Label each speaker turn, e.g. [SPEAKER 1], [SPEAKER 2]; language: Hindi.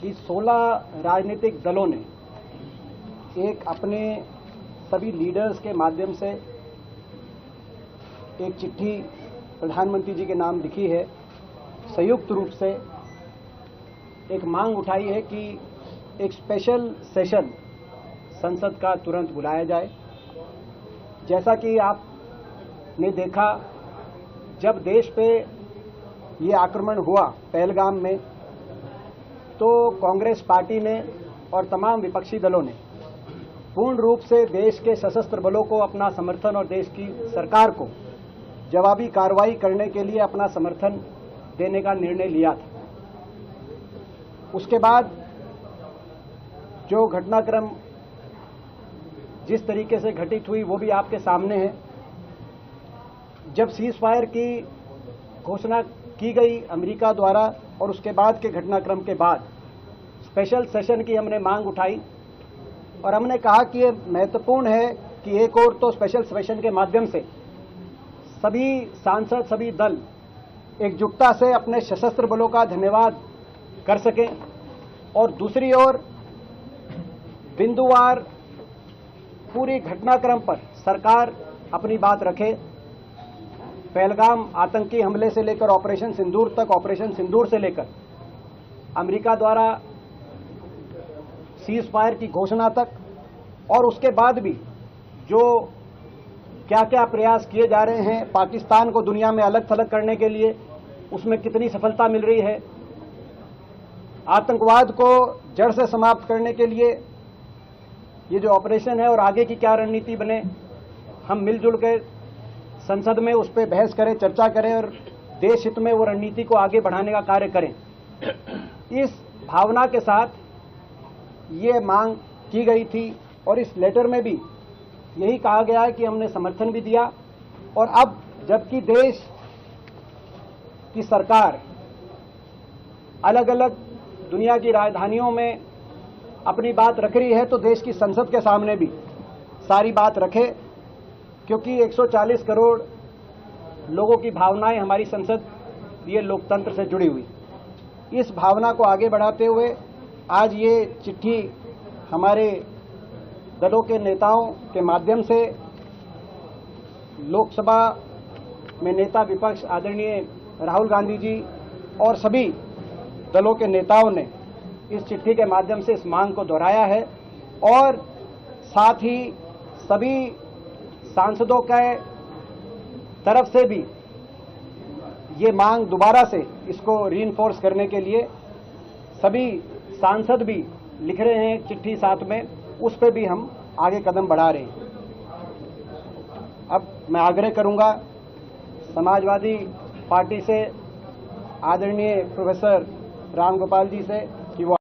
[SPEAKER 1] कि 16 राजनीतिक दलों ने एक अपने सभी लीडर्स के माध्यम से एक चिट्ठी प्रधानमंत्री जी के नाम लिखी है। संयुक्त रूप से एक मांग उठाई है कि एक स्पेशल सेशन संसद का तुरंत बुलाया जाए। जैसा कि आपने देखा, जब देश पे ये आक्रमण हुआ पहलगाम में, तो कांग्रेस पार्टी ने और तमाम विपक्षी दलों ने पूर्ण रूप से देश के सशस्त्र बलों को अपना समर्थन और देश की सरकार को जवाबी कार्रवाई करने के लिए अपना समर्थन देने का निर्णय लिया था। उसके बाद जो घटनाक्रम जिस तरीके से घटित हुई वो भी आपके सामने है। जब सीज फायर की घोषणा की गई अमेरिका द्वारा और उसके बाद के घटनाक्रम के बाद स्पेशल सेशन की हमने मांग उठाई और हमने कहा कि ये महत्वपूर्ण है कि एक और तो स्पेशल सेशन के माध्यम से सभी सांसद, सभी दल एकजुटता से अपने सशस्त्र बलों का धन्यवाद कर सकें और दूसरी ओर बिंदुवार पूरी घटनाक्रम पर सरकार अपनी बात रखे। पहलगाम आतंकी हमले से लेकर ऑपरेशन सिंदूर तक, ऑपरेशन सिंदूर से लेकर अमेरिका द्वारा सीज फायर की घोषणा तक, और उसके बाद भी जो क्या क्या प्रयास किए जा रहे हैं पाकिस्तान को दुनिया में अलग थलग करने के लिए, उसमें कितनी सफलता मिल रही है। आतंकवाद को जड़ से समाप्त करने के लिए ये जो ऑपरेशन है और आगे की क्या रणनीति बने, हम मिलजुल के संसद में उस पर बहस करें, चर्चा करें और देश हित में वो रणनीति को आगे बढ़ाने का कार्य करें। इस भावना के साथ ये मांग की गई थी और इस लेटर में भी यही कहा गया है कि हमने समर्थन भी दिया। और अब जबकि देश की सरकार अलग अलग दुनिया की राजधानियों में अपनी बात रख रही है, तो देश की संसद के सामने भी सारी बात रखे, क्योंकि 140 करोड़ लोगों की भावनाएं हमारी संसद ये लोकतंत्र से जुड़ी हुई। इस भावना को आगे बढ़ाते हुए आज ये चिट्ठी हमारे दलों के नेताओं के माध्यम से लोकसभा में नेता विपक्ष आदरणीय राहुल गांधी जी और सभी दलों के नेताओं ने इस चिट्ठी के माध्यम से इस मांग को दोहराया है और साथ ही सभी सांसदों के तरफ से भी ये मांग दोबारा से इसको रीइंफोर्स करने के लिए सभी सांसद भी लिख रहे हैं चिट्ठी साथ में, उस पर भी हम आगे कदम बढ़ा रहे हैं। अब मैं आग्रह करूंगा समाजवादी पार्टी से आदरणीय प्रोफेसर राम गोपाल जी से